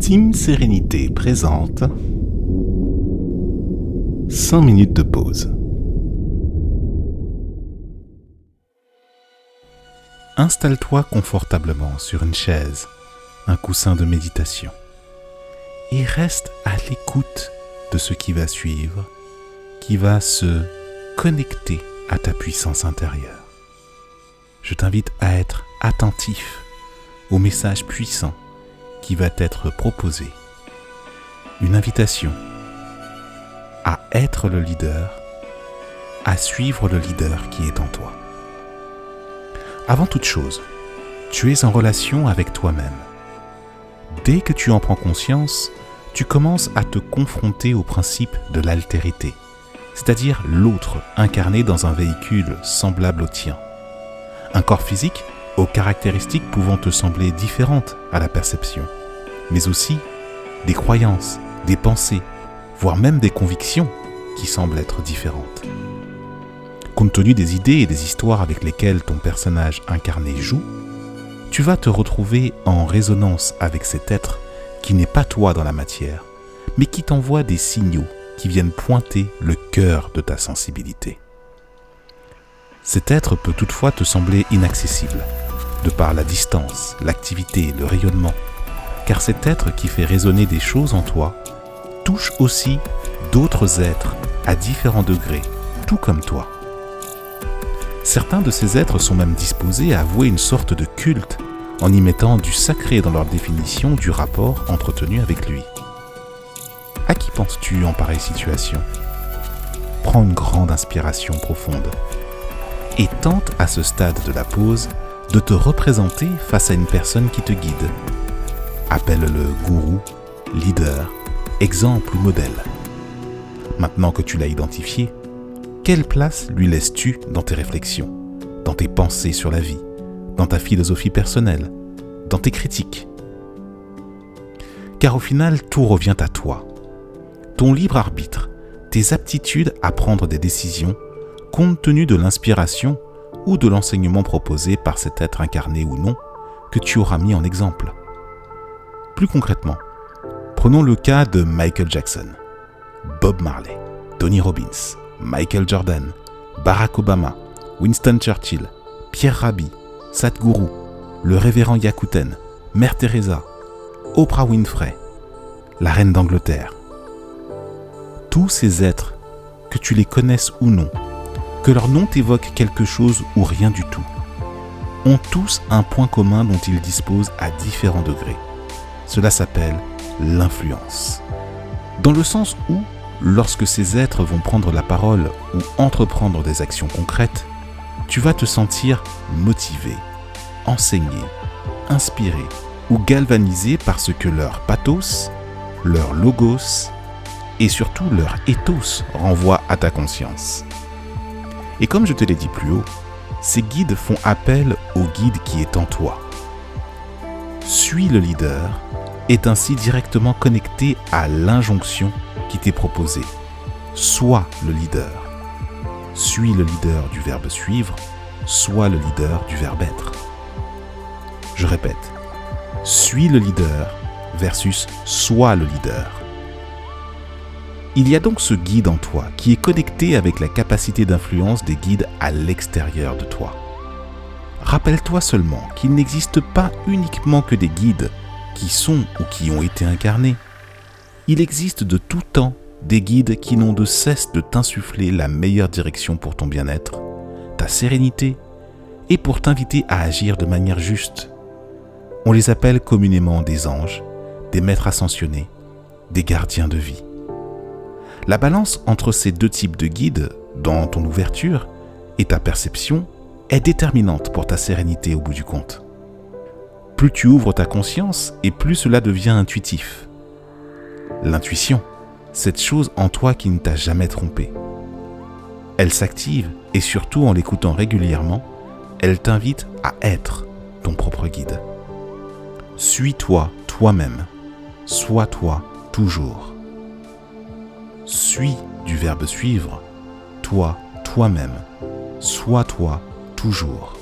Team Sérénité présente 5 minutes de pause. Installe-toi confortablement sur une chaise, un coussin de méditation, et reste à l'écoute de ce qui va suivre, qui va se connecter à ta puissance intérieure. Je t'invite à être attentif au message puissant qui va t'être proposé. Une invitation à être le leader, à suivre le leader qui est en toi. Avant toute chose, tu es en relation avec toi-même. Dès que tu en prends conscience, tu commences à te confronter au principe de l'altérité, c'est-à-dire l'autre incarné dans un véhicule semblable au tien. Un corps physique aux caractéristiques pouvant te sembler différentes à la perception, mais aussi des croyances, des pensées, voire même des convictions qui semblent être différentes. Compte tenu des idées et des histoires avec lesquelles ton personnage incarné joue, tu vas te retrouver en résonance avec cet être qui n'est pas toi dans la matière, mais qui t'envoie des signaux qui viennent pointer le cœur de ta sensibilité. Cet être peut toutefois te sembler inaccessible, de par la distance, l'activité, le rayonnement, car cet être qui fait résonner des choses en toi touche aussi d'autres êtres à différents degrés, tout comme toi. Certains de ces êtres sont même disposés à avouer une sorte de culte en y mettant du sacré dans leur définition du rapport entretenu avec lui. À qui penses-tu en pareille situation ? Prends une grande inspiration profonde et tente à ce stade de la pause de te représenter face à une personne qui te guide. Appelle-le gourou, leader, exemple ou modèle. Maintenant que tu l'as identifié, quelle place lui laisses-tu dans tes réflexions, dans tes pensées sur la vie, dans ta philosophie personnelle, dans tes critiques ? Car au final, tout revient à toi. Ton libre arbitre, tes aptitudes à prendre des décisions compte tenu de l'inspiration ou de l'enseignement proposé par cet être incarné ou non que tu auras mis en exemple. Plus concrètement, prenons le cas de Michael Jackson, Bob Marley, Tony Robbins, Michael Jordan, Barack Obama, Winston Churchill, Pierre Rabhi, Sadhguru, le révérend Yakuten, Mère Teresa, Oprah Winfrey, la reine d'Angleterre. Tous ces êtres, que tu les connaisses ou non, que leur nom t'évoque quelque chose ou rien du tout, ont tous un point commun dont ils disposent à différents degrés. Cela s'appelle l'influence. Dans le sens où, lorsque ces êtres vont prendre la parole ou entreprendre des actions concrètes, tu vas te sentir motivé, enseigné, inspiré ou galvanisé par ce que leur pathos, leur logos et surtout leur ethos renvoient à ta conscience. Et comme je te l'ai dit plus haut, ces guides font appel au guide qui est en toi. Suis le leader est ainsi directement connecté à l'injonction qui t'est proposée. Sois le leader. Suis le leader du verbe suivre, sois le leader du verbe être. Je répète, suis le leader versus sois le leader. Il y a donc ce guide en toi qui est connecté avec la capacité d'influence des guides à l'extérieur de toi. Rappelle-toi seulement qu'il n'existe pas uniquement que des guides qui sont ou qui ont été incarnés. Il existe de tout temps des guides qui n'ont de cesse de t'insuffler la meilleure direction pour ton bien-être, ta sérénité et pour t'inviter à agir de manière juste. On les appelle communément des anges, des maîtres ascensionnés, des gardiens de vie. La balance entre ces deux types de guides, dans ton ouverture et ta perception, est déterminante pour ta sérénité au bout du compte. Plus tu ouvres ta conscience et plus cela devient intuitif. L'intuition, cette chose en toi qui ne t'a jamais trompé. Elle s'active et surtout en l'écoutant régulièrement, elle t'invite à être ton propre guide. Suis-toi toi-même, sois-toi toujours. Suis du verbe suivre, toi, toi-même, sois-toi toujours.